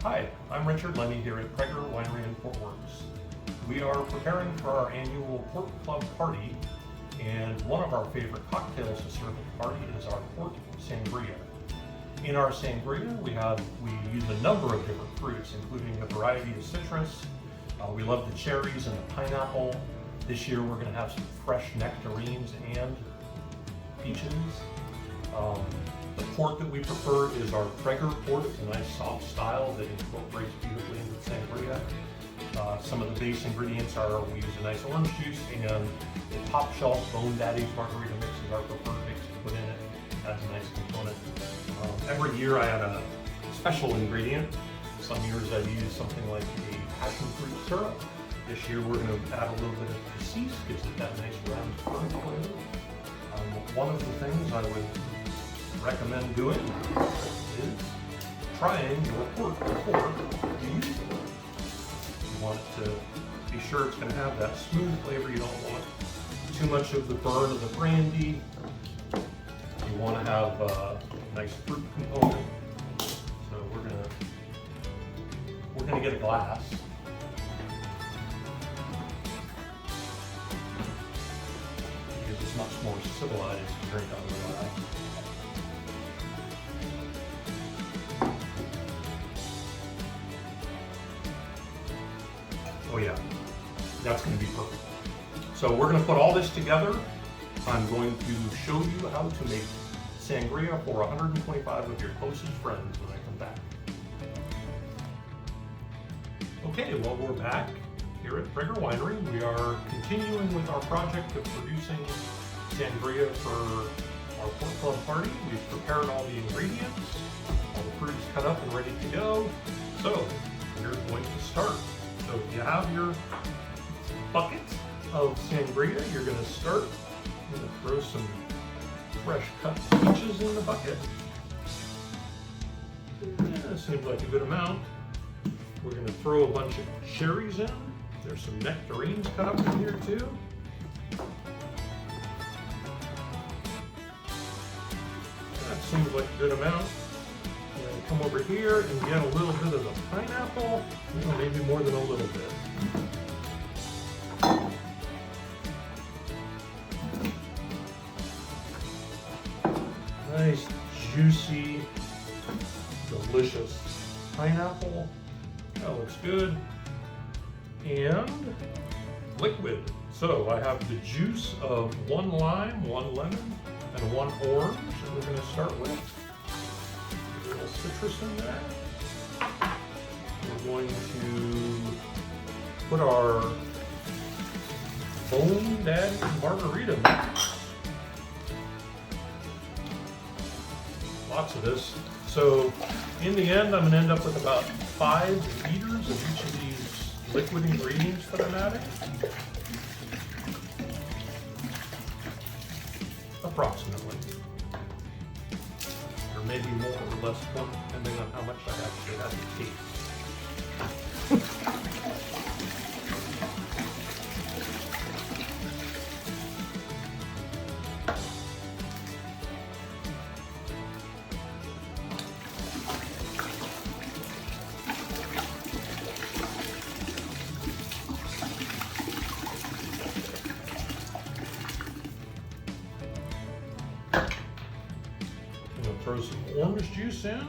Hi, I'm Richard Lenney here at Prager Winery in Fort Worth. We are preparing for our annual Port Club party, and one of our favorite cocktails to serve at the party is our Port Sangria. In our sangria, we use a number of different fruits, including a variety of citrus. We love the cherries and the pineapple. This year we're going to have some fresh nectarines and peaches. The port that we prefer is our Prager port. It's a nice soft style that incorporates beautifully into the sangria. Some of the base ingredients are, we use a nice orange juice, and a top shelf Bone Daddy's margarita mix is our preferred mix to put in it. That's a nice component. Every year I add a special ingredient. Some years I've used something like a passion fruit syrup. This year we're going to add a little bit of cassis, gives it that nice round firm flavor. One of the things I would recommend doing is trying your port before you use it. You want it to be sure it's going to have that smooth flavor. You don't want too much of the burn of the brandy. You want to have a nice fruit component. So we're gonna get a glass. Because it's much more civilized to drink out of the glass. Oh yeah, that's going to be perfect. So we're going to put all this together. I'm going to show you how to make sangria for 125 of your closest friends when I come back. Okay, well, we're back here at Prager Winery. We are continuing with our project of producing sangria for our Port Club party. We've prepared all the ingredients. All the fruit is cut up and ready to go. So we're going to start. So if you have your bucket of sangria, you're going to start. I'm going to throw some fresh cut peaches in the bucket. That seems like a good amount. We're going to throw a bunch of cherries in. There's some nectarines cut up in here too. That seems like a good amount. We're going to come over here and get a little bit of the pineapple. Maybe more than a little bit. Nice, juicy, delicious pineapple. That looks good. And liquid. So I have the juice of 1 lime, 1 lemon, and 1 orange. And we're going to start with a little citrus in there. We're going to put our Bone Daddy's margarita mix. Lots of this. So in the end, I'm going to end up with about 5 liters of each of these liquid ingredients that I'm adding. Approximately. Or maybe more or less, depending on how much I actually have to taste. Throw some orange juice in.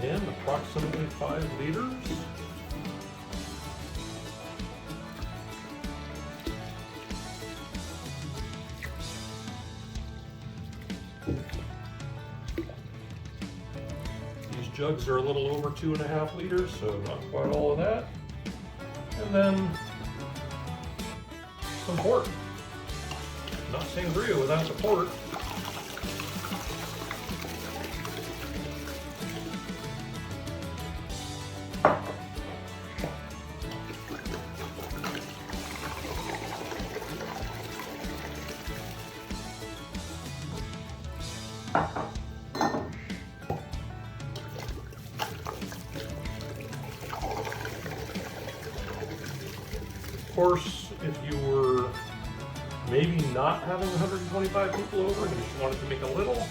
And approximately 5 liters. Jugs are a little over 2.5 liters, so not quite all of that. And then some port. Not sangria without the port. course, if you were maybe not having 125 people over and you just wanted to make a little,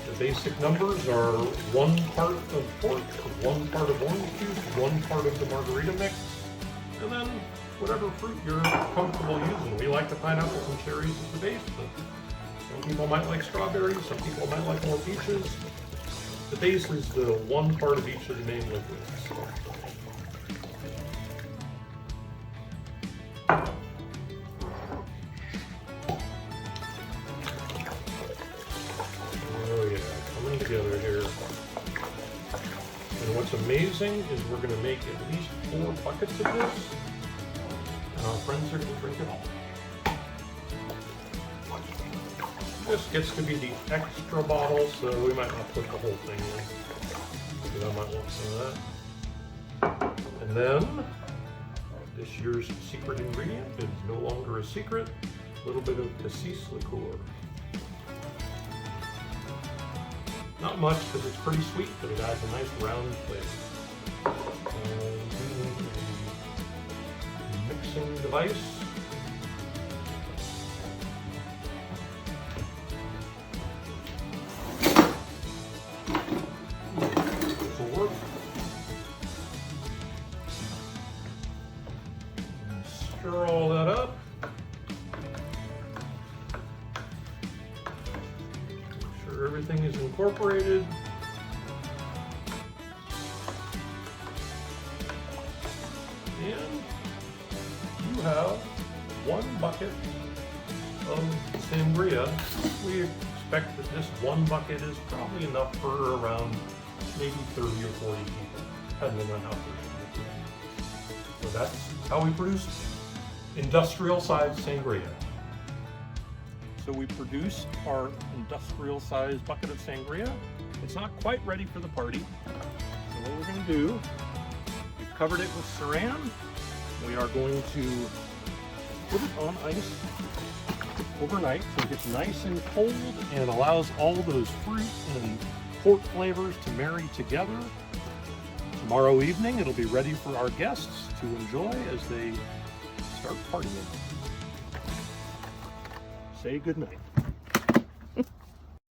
the basic numbers are 1 part of pork, 1 part of orange juice, 1 part of the margarita mix, and then whatever fruit you're comfortable using. We like the pineapples and cherries as the base, but some people might like strawberries, some people might like more peaches. The base is the 1 part of each of the main liquids. Oh yeah, coming together here. And what's amazing is we're going to make at least 4 buckets of this, and our friends are going to drink it all. This gets to be the extra bottle, so we might not put the whole thing in, because I might want some of that. And then, this year's secret ingredient is no longer a secret, a little bit of cassis liqueur. Not much, because it's pretty sweet, but it adds a nice round flavor. Mixing device. Stir all that up. Make sure everything is incorporated. And you have 1 bucket of sangria. We expect that this 1 bucket is probably enough for around maybe 30 or 40 people, depending on how thirsty you are. So that's how we produce industrial sized sangria. So we produced our industrial sized bucket of sangria. It's not quite ready for the party. So what we're going to do, we've covered it with saran. We are going to put it on ice overnight so it gets nice and cold and allows all those fruit and pork flavors to marry together. Tomorrow evening it'll be ready for our guests to enjoy as they start partying. Say goodnight.